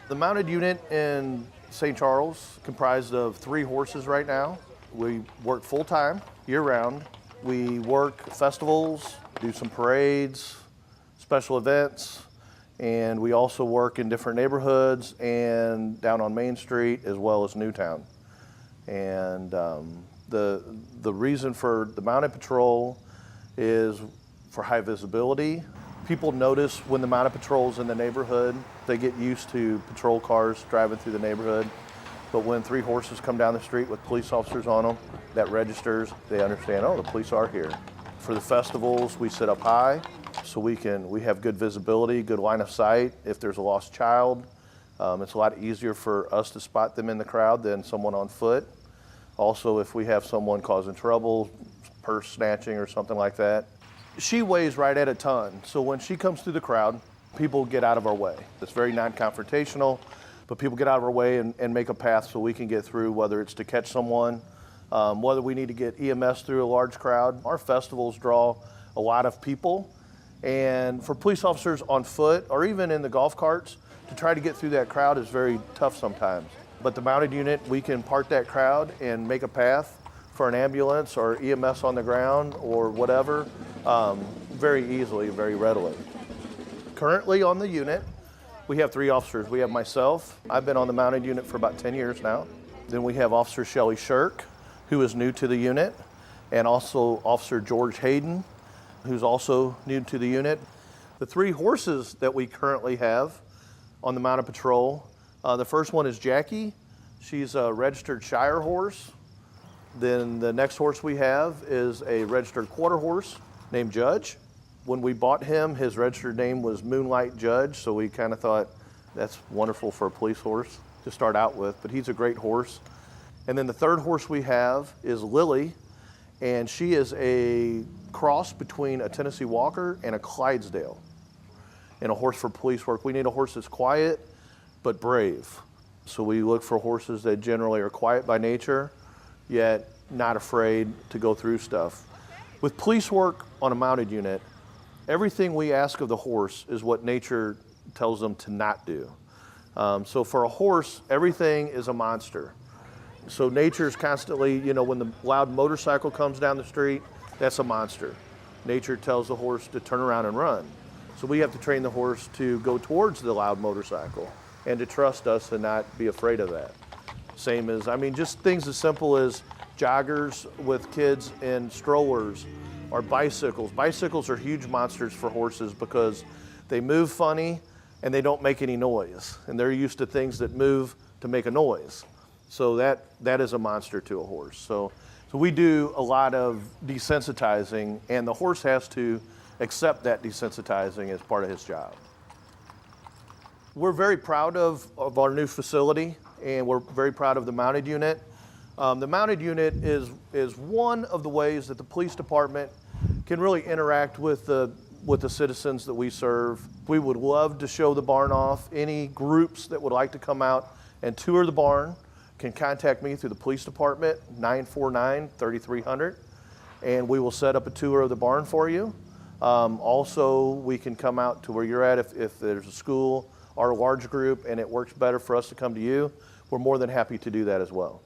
The mounted unit in St. Charles comprised of 3 horses right now. We work full-time, year-round. We work festivals, do some parades, special events, and we also work in different neighborhoods and down on Main Street as well as Newtown. And the reason for the mounted patrol is for high visibility. People notice when the mounted patrol's in the neighborhood. They get used to patrol cars driving through the neighborhood. But when 3 horses come down the street with police officers on them, that registers, they understand, oh, the police are here. For the festivals, we sit up high so we have good visibility, good line of sight. If there's a lost child, it's a lot easier for us to spot them in the crowd than someone on foot. Also, if we have someone causing trouble, purse snatching or something like that. She weighs right at a ton, so when she comes through the crowd, people get out of our way. It's very non-confrontational, but people get out of our way and make a path so we can get through, whether it's to catch someone, whether we need to get EMS through a large crowd. Our festivals draw a lot of people, and for police officers on foot or even in the golf carts, to try to get through that crowd is very tough sometimes. But the mounted unit, we can part that crowd and make a path for an ambulance or EMS on the ground or whatever, very easily, very readily. Currently on the unit, we have 3 officers. We have myself. I've been on the mounted unit for about 10 years now. Then we have Officer Shelley Shirk, who is new to the unit, and also Officer George Hayden, who's also new to the unit. The 3 horses that we currently have on the mounted patrol, the first one is Jackie. She's a registered Shire horse. Then the next horse we have is a registered quarter horse named Judge. When we bought him, his registered name was Moonlight Judge, so we kind of thought that's wonderful for a police horse to start out with, but he's a great horse. And then the third horse we have is Lily, and she is a cross between a Tennessee Walker and a Clydesdale. And a horse for police work, we need a horse that's quiet but brave. So we look for horses that generally are quiet by nature, yet not afraid to go through stuff. With police work on a mounted unit, everything we ask of the horse is what nature tells them to not do. So for a horse, everything is a monster. So nature's constantly, when the loud motorcycle comes down the street, that's a monster. Nature tells the horse to turn around and run. So we have to train the horse to go towards the loud motorcycle and to trust us and not be afraid of that. Same as, just things as simple as joggers with kids in strollers or bicycles. Bicycles are huge monsters for horses because they move funny and they don't make any noise. And they're used to things that move to make a noise. So that is a monster to a horse. So we do a lot of desensitizing, and the horse has to accept that desensitizing as part of his job. We're very proud of our new facility, and we're very proud of the mounted unit. The mounted unit is one of the ways that the police department can really interact with the citizens that we serve. We would love to show the barn off. Any groups that would like to come out and tour the barn can contact me through the police department, 949-3300, and we will set up a tour of the barn for you. Also, we can come out to where you're at if there's a school or a large group and it works better for us to come to you. We're more than happy to do that as well.